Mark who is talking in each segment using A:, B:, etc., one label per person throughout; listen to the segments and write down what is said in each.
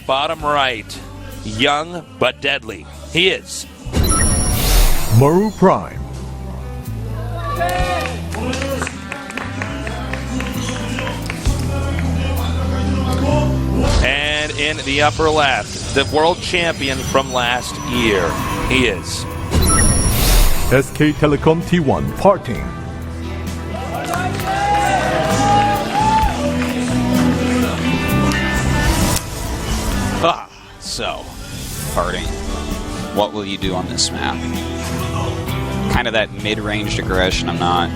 A: bottom right, young but deadly. He is
B: Maru Prime.
A: And in the upper left, the world champion from last year. He is
B: SK Telecom T1 Parting.
C: So, Parting, what will you do on this map? Kind of that mid-ranged aggression. I'm not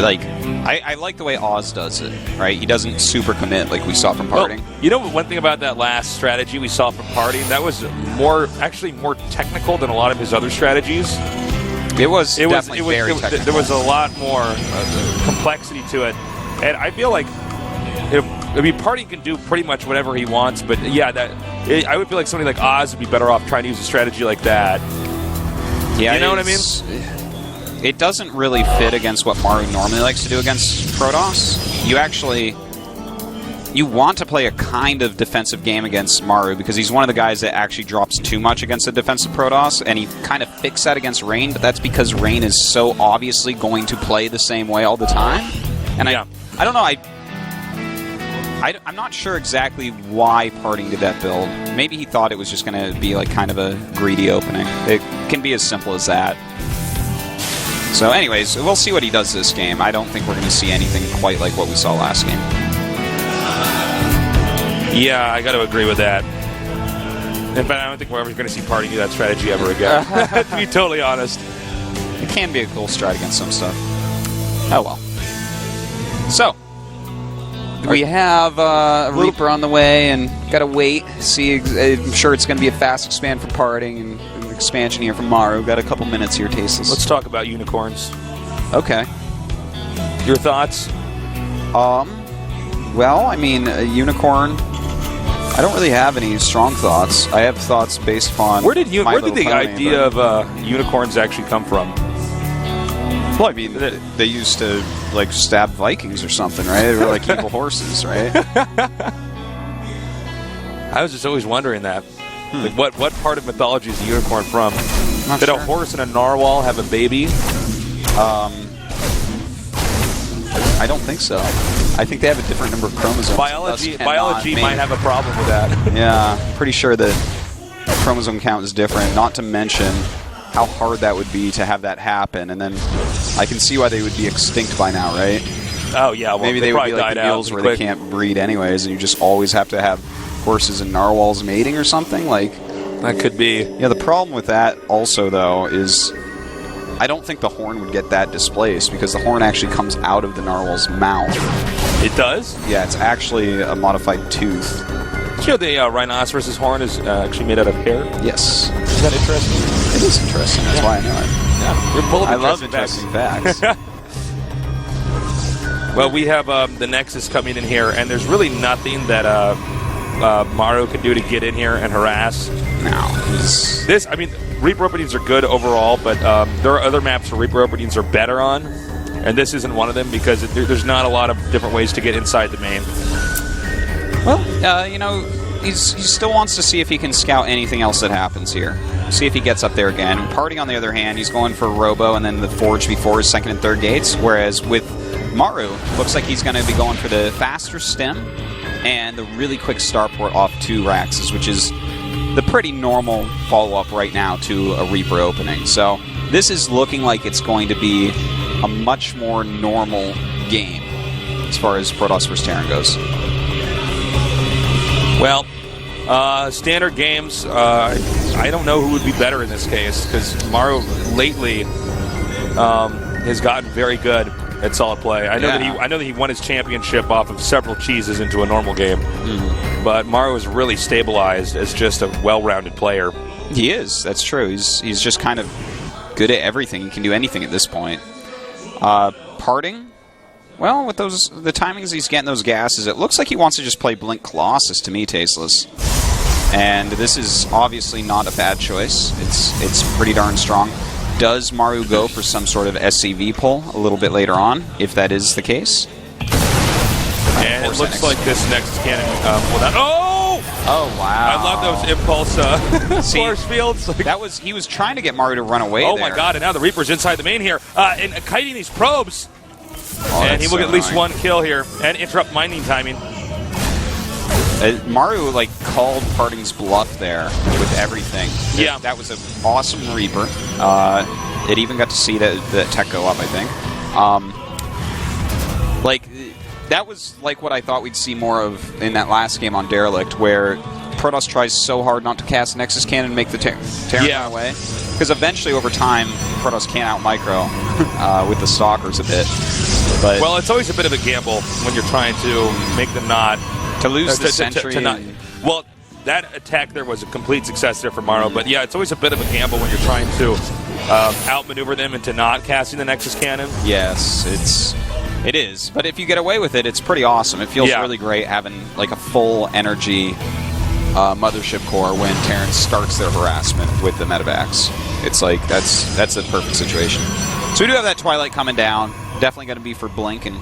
C: like I like the way Oz does it, right? He doesn't super commit like we saw from Parting.
A: Well, you know, one thing about that last strategy we saw from Parting, that was actually more technical than a lot of his other strategies.
C: It was definitely very technical.
A: There was a lot more complexity to it, and I feel like Parting can do pretty much whatever he wants, but yeah, I would feel like somebody like Oz would be better off trying to use a strategy like that.
C: Yeah,
A: you know what I mean?
C: It doesn't really fit against what Maru normally likes to do against Protoss. You want to play a kind of defensive game against Maru because he's one of the guys that actually drops too much against a defensive Protoss, and he kind of fixed that against Rain, but that's because Rain is so obviously going to play the same way all the time. And yeah. I don't know, I'm not sure exactly why Parting did that build. Maybe he thought it was just going to be like kind of a greedy opening. It can be as simple as that. So anyways, we'll see what he does this game. I don't think we're going to see anything quite like what we saw last game.
A: Yeah, I got to agree with that. In fact, I don't think we're ever going to see Parting do that strategy ever again, to be totally honest.
C: It can be a cool strat against some stuff. Oh well. So, we have a Reaper on the way, and gotta wait. See, I'm sure it's going to be a fast expand for Parting and an expansion here from Maru. Got a couple minutes here, Tasteless.
A: Let's talk about unicorns.
C: Okay.
A: Your thoughts?
C: Well, I mean, a unicorn. I don't really have any strong thoughts. I have thoughts based upon
A: where did the idea of unicorns actually come from?
C: Well, I mean, they used to like stab Vikings or something, right? They were like evil horses, right?
A: I was just always wondering that. Like, what part of mythology is a unicorn from? Did a horse and a narwhal have a baby?
C: I don't think so. I think they have a different number of chromosomes.
A: Biology might have a problem with that.
C: Yeah, pretty sure that chromosome count is different. Not to mention how hard that would be to have that happen, and then I can see why they would be extinct by now, right?
A: Oh yeah, well,
C: maybe they would be like the eels where they can't breed anyways, and you just always have to have horses and narwhals mating or something. Like
A: that could be.
C: Yeah, the problem with that also though is I don't think the horn would get that displaced because the horn actually comes out of the narwhal's mouth.
A: It does?
C: Yeah, it's actually a modified tooth.
A: Did you know the rhinoceros' horn is actually made out of hair?
C: Yes.
A: Is that interesting?
C: It is interesting. That's why I know it.
A: Yeah, you're full of
C: I love interesting facts.
A: Well, we have the Nexus coming in here, and there's really nothing that Maru can do to get in here and harass.
C: No.
A: I mean, Reaper openings are good overall, but there are other maps where Reaper openings are better on, and this isn't one of them because there's not a lot of different ways to get inside the main.
C: Well, you know, he still wants to see if he can scout anything else that happens here. See if he gets up there again. And Parting, on the other hand, he's going for Robo and then the Forge before his second and third gates, whereas with Maru, looks like he's going to be going for the faster stem and the really quick starport off 2 Raxes, which is the pretty normal follow-up right now to a Reaper opening. So this is looking like it's going to be a much more normal game as far as Protoss vs. Terran goes.
A: Well, standard games, I don't know who would be better in this case because Maru lately has gotten very good at solid play. I know that he won his championship off of several cheeses into a normal game, but Maru is really stabilized as just a well-rounded player.
C: He is. That's true. He's just kind of good at everything. He can do anything at this point. Parting. Well, with the timings he's getting those gases, it looks like he wants to just play Blink Colossus to me, Tasteless. And this is obviously not a bad choice. It's pretty darn strong. Does Maru go for some sort of SCV pull a little bit later on, if that is the case?
A: And it looks like this next cannon will not... Oh!
C: Oh, wow.
A: I love those impulse force fields.
C: He was trying to get Maru to run away
A: Oh
C: there.
A: my god, and now the Reaper's inside the main here. And kiting these probes. And he will get at least one kill here and interrupt mining timing.
C: Maru, like, called Parting's bluff there with everything.
A: Yeah.
C: That was an awesome Reaper. It even got to see the tech go up, I think. That was like what I thought we'd see more of in that last game on Derelict, where Protoss tries so hard not to cast Nexus Cannon and make the Terran run away. Because eventually, over time, Protoss can out-micro with the Stalkers a bit. But
A: well, it's always a bit of a gamble when you're trying to make them not...
C: To lose the Sentry.
A: Well, that attack there was a complete success there for Maru, but yeah, it's always a bit of a gamble when you're trying to outmaneuver them into not casting the Nexus Cannon.
C: Yes, it is. But if you get away with it, it's pretty awesome. It feels really great having like a full energy mothership core when Terran starts their harassment with the medevacs. It's like that's the perfect situation. So we do have that Twilight coming down. Definitely going to be for Blink and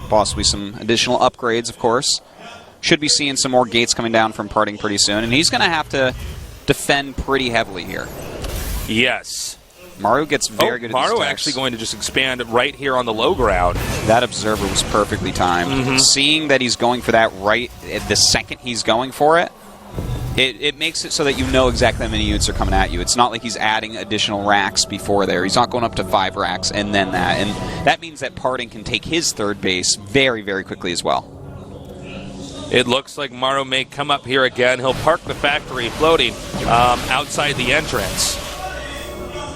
C: possibly some additional upgrades, of course. Should be seeing some more gates coming down from Parting pretty soon, and he's going to have to defend pretty heavily here.
A: Yes.
C: Maru gets very good at
A: Maru
C: these attacks.
A: actually going to just expand right here on the low ground.
C: That Observer was perfectly timed. Seeing that he's going for that right at the second he's going for it, it makes it so that you know exactly how many units are coming at you. It's not like he's adding additional racks before there. He's not going up to 5 racks and then that. And that means that Parting can take his third base very, very quickly as well.
A: It looks like Maru may come up here again. He'll park the factory floating outside the entrance.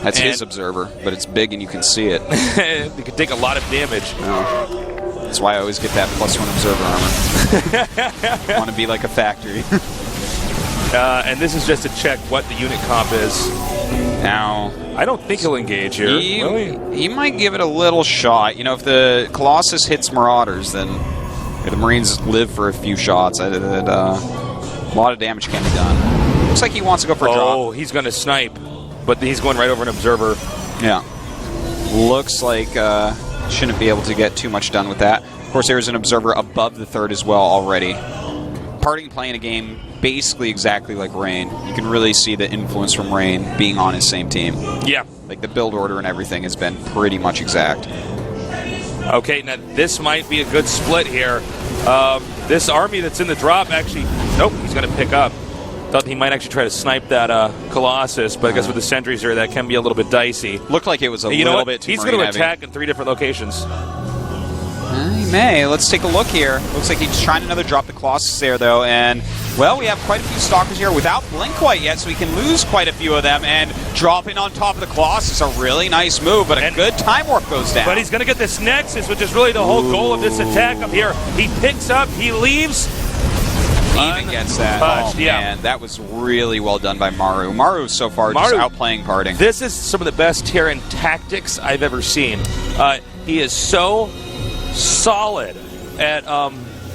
C: That's his Observer, but it's big and you can see it.
A: It could take a lot of damage.
C: That's why I always get that +1 Observer armor. Want to be like a factory.
A: And this is just to check what the unit comp is.
C: Now,
A: I don't think he'll engage here.
C: He might give it a little shot. You know, if the Colossus hits Marauders, then the Marines live for a few shots. A lot of damage can be done. Looks like he wants to go for a drop.
A: Oh, he's going to snipe, but he's going right over an Observer.
C: Yeah. Looks like shouldn't be able to get too much done with that. Of course, there is an Observer above the third as well already. Parting playing a game basically exactly like Rain. You can really see the influence from Rain being on his same team.
A: Yeah.
C: Like the build order and everything has been pretty much exact.
A: Okay, now this might be a good split here. This army that's in the drop actually... Nope, he's going to pick up. Thought he might actually try to snipe that Colossus, but I guess with the sentries here, that can be a little bit dicey.
C: Looked like it was a little bit too
A: He's going to
C: heavy.
A: attack in 3 different locations.
C: He may. Let's take a look here. Looks like he's trying another drop the Colossus there, though, and, well, we have quite a few Stalkers here without Blink quite yet, so we can lose quite a few of them, and dropping on top of the Colossus, a really nice move, but a good Time Warp goes down.
A: But he's going to get this Nexus, which is really the whole goal of this attack up here. He picks up, he leaves.
C: Even gets that. Oh, man, that was really well done by Maru. Maru so far just outplaying Parting.
A: This is some of the best Terran tactics I've ever seen. He is so solid at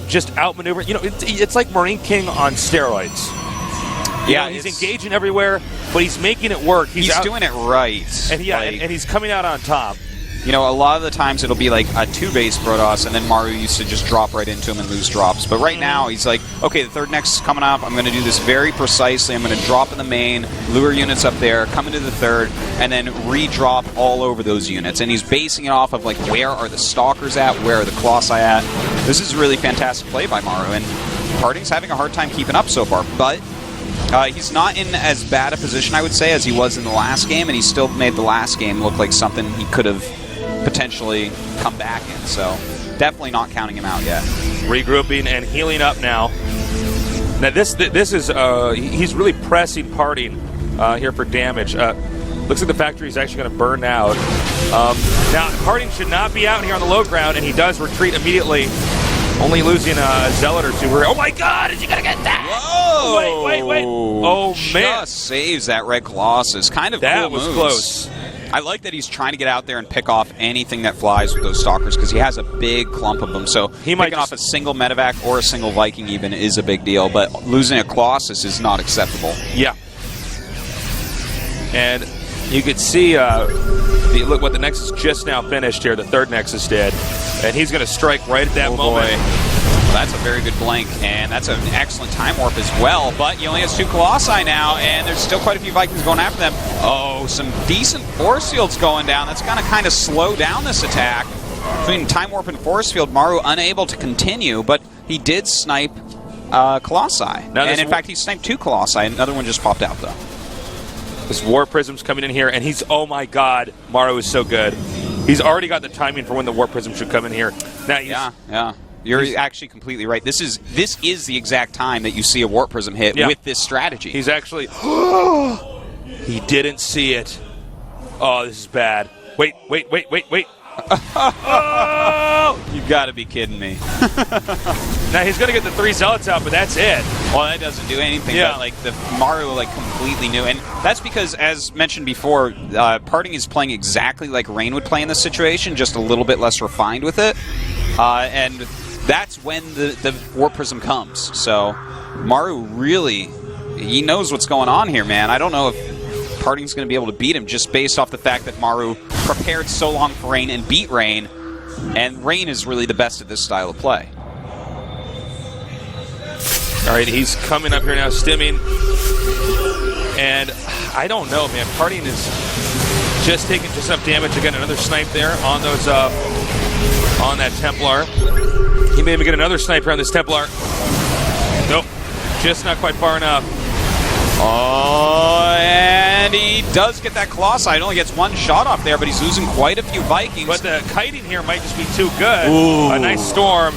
A: just outmaneuvering. You know, it's like Marine King on steroids.
C: Yeah,
A: he's engaging everywhere, but he's making it work.
C: He's doing it right.
A: And and he's coming out on top.
C: You know, a lot of the times it'll be like a 2-base Protoss, and then Maru used to just drop right into him and lose drops. But right now, he's like, okay, the third Nexus is coming up. I'm going to do this very precisely. I'm going to drop in the main, lure units up there, come into the third, and then re-drop all over those units. And he's basing it off of, like, where are the Stalkers at? Where are the Colossi at? This is really fantastic play by Maru, and Parting's having a hard time keeping up so far. But he's not in as bad a position, I would say, as he was in the last game, and he still made the last game look like something he could have potentially come back in, so definitely not counting him out yet.
A: Regrouping and healing up now. Now this is he's really pressing Parting here for damage. Looks like the factory is actually going to burn out. Now Parting should not be out here on the low ground, and he does retreat immediately, only losing a Zealot or two. Oh my God! Is he going to get that?
C: Whoa!
A: Wait! Oh man!
C: Just saves that Red Colossus. Kind of
A: that
C: cool
A: was
C: moves.
A: Close.
C: I like that he's trying to get out there and pick off anything that flies with those Stalkers, because he has a big clump of them. So picking off a single medevac or a single Viking even is a big deal, but losing a Colossus is not acceptable.
A: Yeah. And you could see look what the Nexus just now finished here. The third Nexus did. And he's going to strike right at that moment.
C: Boy. that's a very good blink, and that's an excellent time warp as well, but he only has 2 Colossi now, and there's still quite a few Vikings going after them. Oh, some decent force fields going down. That's going to kind of slow down this attack. Between time warp and force field, Maru unable to continue, but he did snipe Colossi. And in fact, he sniped 2 Colossi. Another one just popped out, though.
A: This War Prism's coming in here, and he's, oh my god, Maru is so good. He's already got the timing for when the War Prism should come in here. Now
C: Yeah. You're actually completely right. This is the exact time that you see a Warp Prism hit with this strategy.
A: He's actually... he didn't see it. Oh, this is bad. Wait.
C: Oh! You've got to be kidding me.
A: Now, he's going to get the 3 Zealots out, but that's it.
C: Well, that doesn't do anything.
A: Yeah.
C: But, like, the Maru, like, completely new. And that's because, as mentioned before, Parting is playing exactly like Rain would play in this situation, just a little bit less refined with it. And that's when the Warp Prism comes. So Maru really, he knows what's going on here, man. I don't know if Parting's going to be able to beat him just based off the fact that Maru prepared so long for Rain and beat Rain, and Rain is really the best at this style of play.
A: All right, he's coming up here now, stimming. And I don't know, man. Parting is just taking just enough damage to get another snipe there on those on that Templar. He may even get another sniper on this Templar. Nope, just not quite far enough.
C: Oh, and he does get that Colossi. He only gets 1 shot off there, but he's losing quite a few Vikings.
A: But the kiting here might just be too good.
C: Ooh.
A: A nice storm,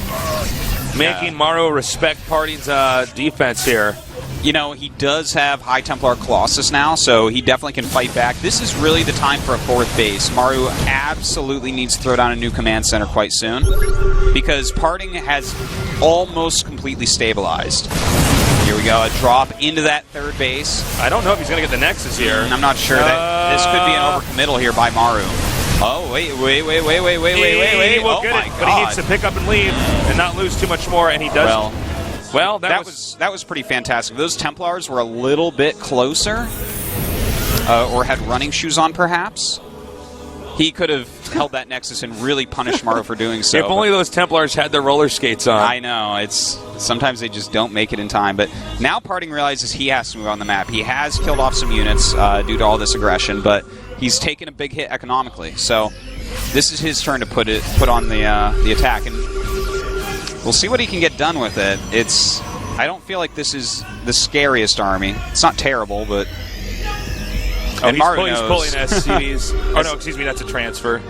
A: making Maru respect Parting's defense here.
C: You know, he does have High Templar Colossus now, so he definitely can fight back. This is really the time for a 4th base. Maru absolutely needs to throw down a new command center quite soon, because Parting has almost completely stabilized. Here we go, a drop into that 3rd base.
A: I don't know if he's going to get the Nexus here.
C: I'm not sure. That this could be an overcommittal here by Maru. Oh, wait.
A: He will
C: Oh,
A: get
C: my
A: it,
C: God.
A: but he needs to pick up and leave and not lose too much more, and he does. Well, that
C: was pretty fantastic. Those Templars were a little bit closer, or had running shoes on, perhaps. He could have held that Nexus and really punished Maru for doing so.
A: If only those Templars had their roller skates on.
C: I know. Sometimes they just don't make it in time. But now Parting realizes he has to move on the map. He has killed off some units due to all this aggression, but he's taken a big hit economically. So this is his turn to put on the attack, and we'll see what he can get done with it. I don't feel like this is the scariest army. It's not terrible, but...
A: And he's pulling SCVs. Oh, no, excuse me, that's a transfer.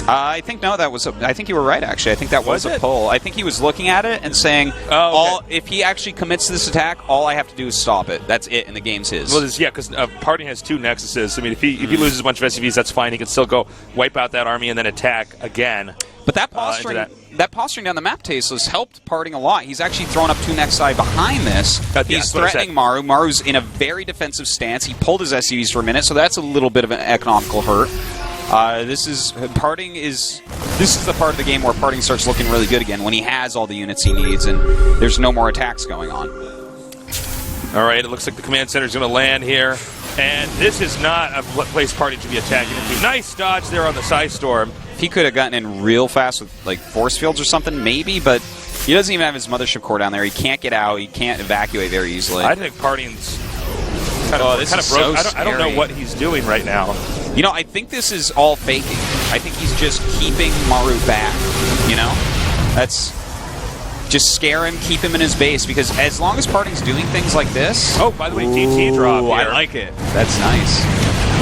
C: I think I think you were right, actually. I think that was a pull. I think he was looking at it and saying, if he actually commits to this attack, all I have to do is stop it. That's it, and the game's his.
A: Well, because Parting has 2 Nexuses. I mean, if he loses a bunch of SCVs, that's fine. He can still go wipe out that army and then attack again.
C: But that posturing down the map, Tasteless, helped Parting a lot. He's actually thrown up 2 Nexi behind this. He's threatening Maru. Maru's in a very defensive stance. He pulled his SCVs for a minute, so that's a little bit of an economical hurt. This is the part of the game where Parting starts looking really good again, when he has all the units he needs and there's no more attacks going on.
A: All right, it looks like the command center is going to land here, and this is not a place Parting should be attacking into. Nice dodge there on the Psy Storm.
C: If he could have gotten in real fast with like force fields or something, maybe, but he doesn't even have his mothership core down there. He can't get out. He can't evacuate very easily.
A: I think Parting's kind of broke.
C: So
A: I don't know what he's doing right now.
C: You know, I think this is all faking. I think he's just keeping Maru back, you know? That's just scare him, keep him in his base, because as long as Parting's doing things like this...
A: Oh, by the way, DT drop here.
C: I like it. That's nice.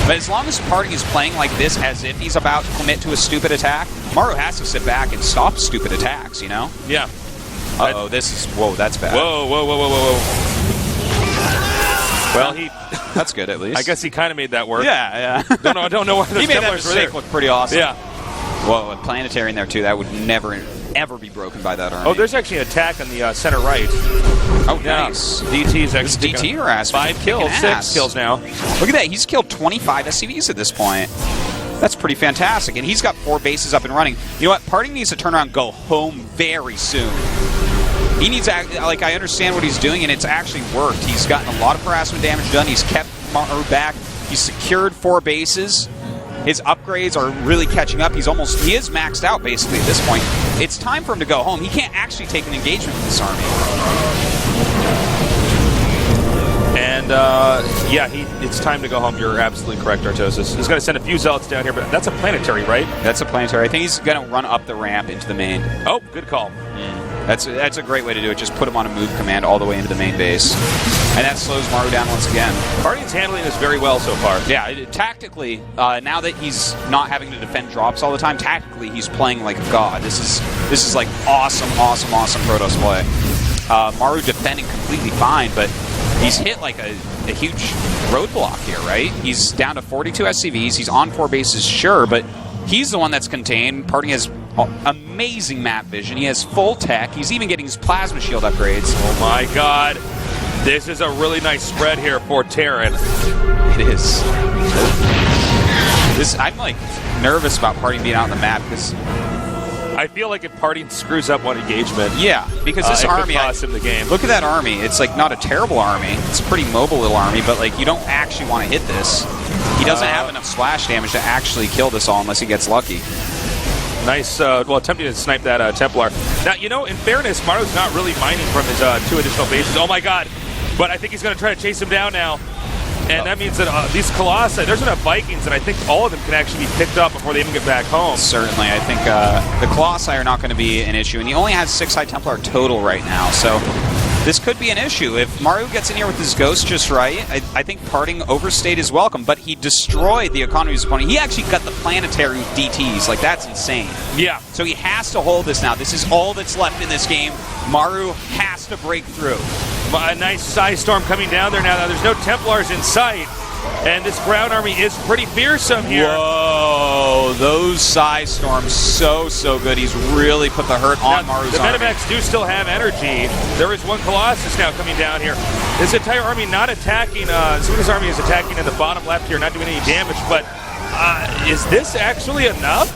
C: But as long as Parting is playing like this as if he's about to commit to a stupid attack, Maru has to sit back and stop stupid attacks, you know?
A: Yeah.
C: Uh-oh, whoa, that's bad.
A: Whoa. Well,
C: that's good, at least.
A: I guess he kind of made that work.
C: Yeah.
A: I don't know why those
C: he made that
A: Templars were there.
C: mistake look pretty awesome.
A: Yeah.
C: Whoa, a planetary in there, too. That would never, ever be broken by that army.
A: Oh, there's actually an attack on the center right.
C: Oh, nice.
A: DT's actually
C: DT harass.
A: 5 kills, 6 kills now.
C: Look at that. He's killed 25 SCVs at this point. That's pretty fantastic. And he's got 4 bases up and running. You know what? Parting needs to turn around and go home very soon. He needs, like, I understand what he's doing, and it's actually worked. He's gotten a lot of harassment damage done. He's kept Maru back. He's secured 4 bases. His upgrades are really catching up. He is maxed out basically at this point. It's time for him to go home. He can't actually take an engagement with this army.
A: And yeah, it's time to go home. You're absolutely correct, Artosis. He's going to send a few zealots down here, but that's a planetary, right?
C: That's a planetary. I think he's going to run up the ramp into the main.
A: Oh, good call.
C: That's a great way to do it. Just put him on a move command all the way into the main base. And that slows Maru down once again.
A: Party's handling this very well so far.
C: Yeah, tactically, now that he's not having to defend drops all the time, tactically he's playing like a god. This is like awesome Protoss play. Maru defending completely fine, but he's hit like a huge roadblock here, right? He's down to 42 SCVs. He's on 4 bases, sure, but he's the one that's contained. Party has amazing map vision. He has full tech. He's even getting his plasma shield upgrades.
A: Oh my god. This is a really nice spread here for Terran.
C: It is. I'm like nervous about Party being out on the map because
A: I feel like if Party screws up one engagement,
C: yeah, because this army
A: could cost him the game.
C: Look at that army. It's like not a terrible army. It's a pretty mobile little army, but like you don't actually want to hit this. He doesn't have enough splash damage to actually kill this all unless he gets lucky.
A: Nice, well, attempting to snipe that Templar. Now, you know, in fairness, Maru's not really mining from his 2 additional bases. Oh my god. But I think he's going to try to chase him down now. And that means that these Colossi, there's enough Vikings, and I think all of them can actually be picked up before they even get back home.
C: Certainly. I think the Colossi are not going to be an issue. And he only has 6 High Templar total right now, so this could be an issue. If Maru gets in here with his Ghost just right, I think Parting overstayed his welcome, but he destroyed the economy of his opponent. He actually got the planetary with DTs. Like, that's insane.
A: Yeah.
C: So he has to hold this now. This is all that's left in this game. Maru has to break through.
A: A nice Psy Storm coming down there now. There's no Templars in sight. And this ground army is pretty fearsome here.
C: Whoa, those Psy Storms so good. He's really put the hurt on Maru's
A: army. The
C: army.
A: Medivacs do still have energy. There is one Colossus now coming down here. This entire army not attacking. Zuna's army is attacking in the bottom left here, not doing any damage. But is this actually enough?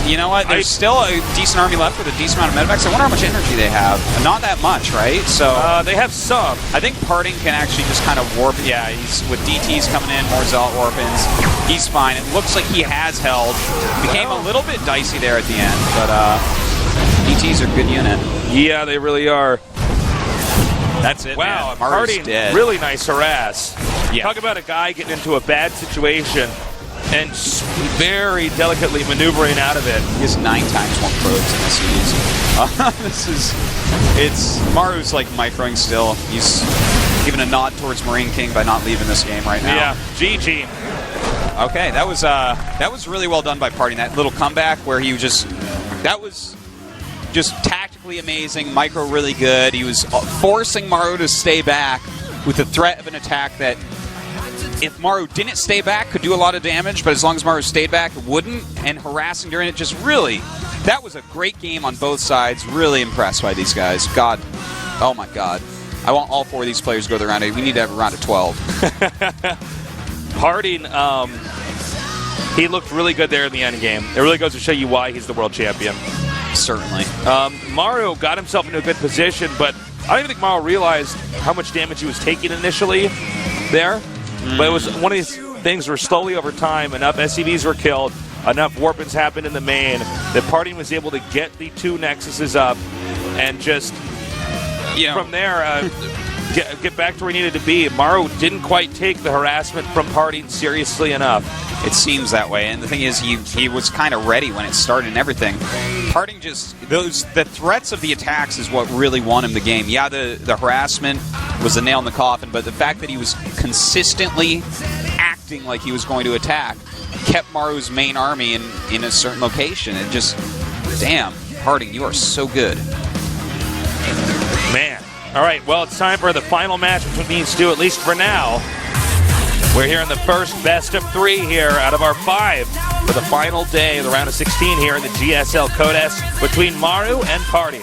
C: You know what? There's still a decent army left with a decent amount of medivacs. I wonder how much energy they have. Not that much, right? So
A: they have some.
C: I think Parting can actually just kind of warp. Yeah, he's with DTs coming in, more Zealot Warpins. He's fine. It looks like he has held. Became a little bit dicey there at the end, but DTs are a good unit.
A: Yeah, they really are.
C: That's it.
A: Wow,
C: Parting dead.
A: Really nice harass.
C: Yeah.
A: Talk about a guy getting into a bad situation and very delicately maneuvering out of it.
C: He has 9 times more probes than SCVs. Maru's like microing still. He's giving a nod towards Marine King by not leaving this game right now.
A: Yeah, GG.
C: Okay, that was really well done by Parting. That little comeback where he that was just tactically amazing. Micro really good. He was forcing Maru to stay back with the threat of an attack that, if Maru didn't stay back, could do a lot of damage, but as long as Maru stayed back, it wouldn't, and harassing during it, just really, that was a great game on both sides. Really impressed by these guys. God, oh my God. I want all 4 of these players to go to the round 8. We need to have a round of 12.
A: Parting, he looked really good there in the end game. It really goes to show you why he's the world champion.
C: Certainly.
A: Maru got himself into a good position, but I don't even think Maru realized how much damage he was taking initially there. But it was one of these things where slowly over time, enough SCVs were killed, enough Warpins happened in the main, that Parting was able to get the 2 Nexuses up and just, from there, get back to where he needed to be. Maru didn't quite take the harassment from Parting seriously enough.
C: It seems that way, and the thing is, he was kind of ready when it started and everything. Parting the threats of the attacks is what really won him the game. Yeah, the harassment was the nail in the coffin, but the fact that he was consistently acting like he was going to attack kept Maru's main army in a certain location. It just, damn, Parting, you are so good.
A: Man. All right, well, it's time for the final match between these two, at least for now. We're here in the first best of 3 here out of our 5 for the final day of the round of 16 here in the GSL Codes between Maru and Party.